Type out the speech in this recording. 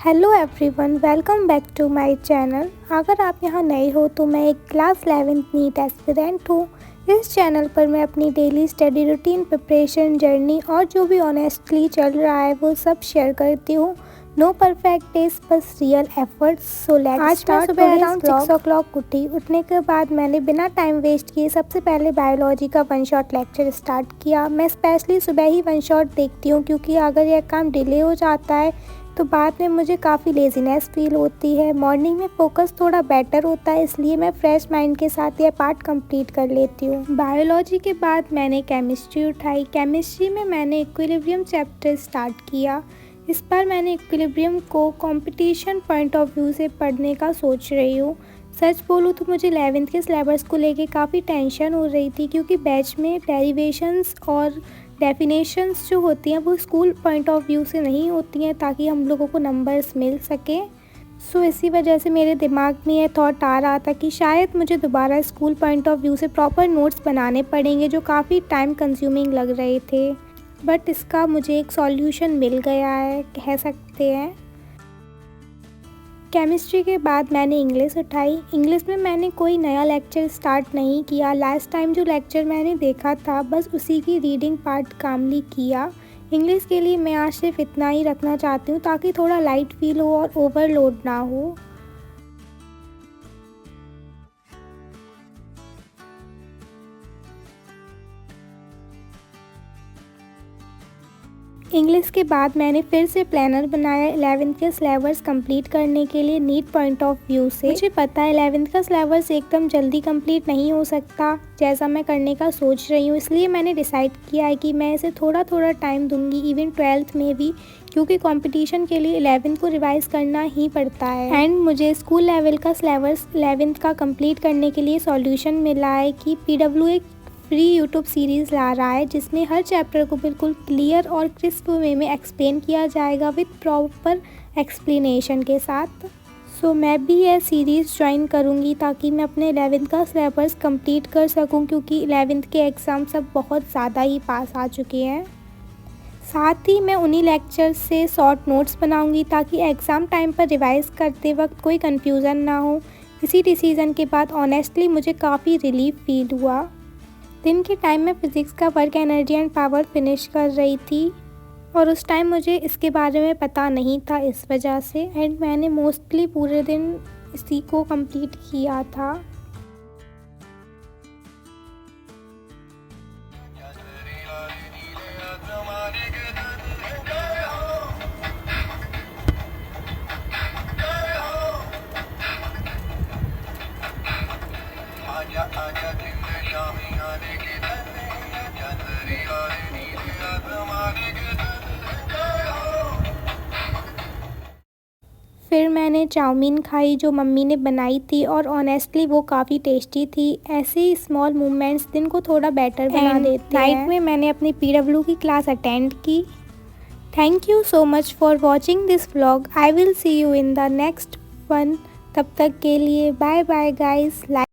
Hello everyone, welcome back to my channel. अगर आप यहाँ नए हो तो मैं एक क्लास 11th नीट एस्पिरेंट हूँ। इस चैनल पर मैं अपनी daily study routine, preparation, journey और जो भी ऑनेस्टली चल रहा है वो सब शेयर करती हूँ। नो परफेक्ट डेज, बस रियल एफर्ट्स। सो लेट्स आज मैं सुबह अराउंड 6 o'clock उठी। उठने के बाद मैंने बिना टाइम वेस्ट किए सबसे पहले बायोलॉजी का 1 शॉट लेक्चर स्टार्ट किया। मैं स्पेशली सुबह ही 1 शॉट देखती हूँ क्योंकि अगर यह काम डिले हो जाता है तो बाद में मुझे काफ़ी लेज़ीनेस फील होती है। मॉर्निंग में फोकस थोड़ा बेटर होता है, इसलिए मैं फ्रेश माइंड के साथ यह पार्ट कंप्लीट कर लेती हूँ। बायोलॉजी के बाद मैंने केमिस्ट्री उठाई। केमिस्ट्री में मैंने इक्विलिब्रियम चैप्टर स्टार्ट किया। इस बार मैंने इक्विलिब्रियम को कंपटीशन पॉइंट ऑफ व्यू से पढ़ने का सोच रही हूँ। सच बोलूँ तो मुझे 11th के सिलेबस को लेके काफ़ी टेंशन हो रही थी क्योंकि बैच में डेरिवेशंस और डेफिनेशंस जो होती हैं वो स्कूल पॉइंट ऑफ व्यू से नहीं होती हैं ताकि हम लोगों को नंबर्स मिल सके। सो इसी वजह से मेरे दिमाग में ये थॉट आ रहा था कि शायद मुझे दोबारा स्कूल पॉइंट ऑफ व्यू से प्रॉपर नोट्स बनाने पड़ेंगे जो काफ़ी टाइम कंज्यूमिंग लग रहे थे। बट इसका मुझे एक सॉल्यूशन मिल गया है, कह सकते हैं। केमिस्ट्री के बाद मैंने इंग्लिश उठाई। इंग्लिश में मैंने कोई नया लेक्चर स्टार्ट नहीं किया। लास्ट टाइम जो लेक्चर मैंने देखा था बस उसी की रीडिंग पार्ट कामली किया। इंग्लिश के लिए मैं आज सिर्फ इतना ही रखना चाहती हूँ ताकि थोड़ा लाइट फील हो और ओवरलोड ना हो। इंग्लिश के बाद मैंने फिर से प्लानर बनाया 11th के सिलेबस कंप्लीट करने के लिए नीट पॉइंट ऑफ व्यू से। मुझे पता है 11th का सिलेबस एकदम जल्दी कंप्लीट नहीं हो सकता जैसा मैं करने का सोच रही हूँ, इसलिए मैंने डिसाइड किया है कि मैं इसे थोड़ा थोड़ा टाइम दूंगी, इवन 12th में भी, क्योंकि कंपटीशन के लिए 11th को रिवाइज करना ही पड़ता है। एंड मुझे स्कूल लेवल का सिलेबस 11th का कंप्लीट करने के लिए सॉल्यूशन मिला है कि PW एक फ्री यूट्यूब सीरीज़ ला रहा है जिसमें हर चैप्टर को बिल्कुल क्लियर और क्रिस्प वे में एक्सप्लेन किया जाएगा विद प्रॉपर एक्सप्लेनेशन के साथ। सो मैं भी यह सीरीज़ ज्वाइन करूँगी ताकि मैं अपने 11th का सिलेबस कंप्लीट कर सकूँ क्योंकि 11th के एग्ज़ाम सब बहुत ज़्यादा ही पास आ चुके हैं। साथ ही मैं उन्हीं लेक्चर्स से शॉर्ट नोट्स बनाऊँगी ताकि एग्ज़ाम टाइम पर रिवाइज़ करते वक्त कोई कन्फ्यूज़न ना हो। इसी डिसीज़न के बाद ऑनेस्टली मुझे काफ़ी रिलीफ फील हुआ। दिन के टाइम में फ़िज़िक्स का work, energy and power finish कर रही थी और उस टाइम मुझे इसके बारे में पता नहीं था इस वजह से, एंड मैंने मोस्टली पूरे दिन इसी को कंप्लीट किया था। फिर मैंने चाउमीन खाई जो मम्मी ने बनाई थी और ऑनेस्टली वो काफ़ी टेस्टी थी। ऐसे ही स्मॉल मूवमेंट्स दिन को थोड़ा बेटर बना देते हैं। नाइट में मैंने अपनी PW की क्लास अटेंड की। Thank you so much for watching this vlog. I will see you in the next one. तब तक के लिए बाय बाय गाइस।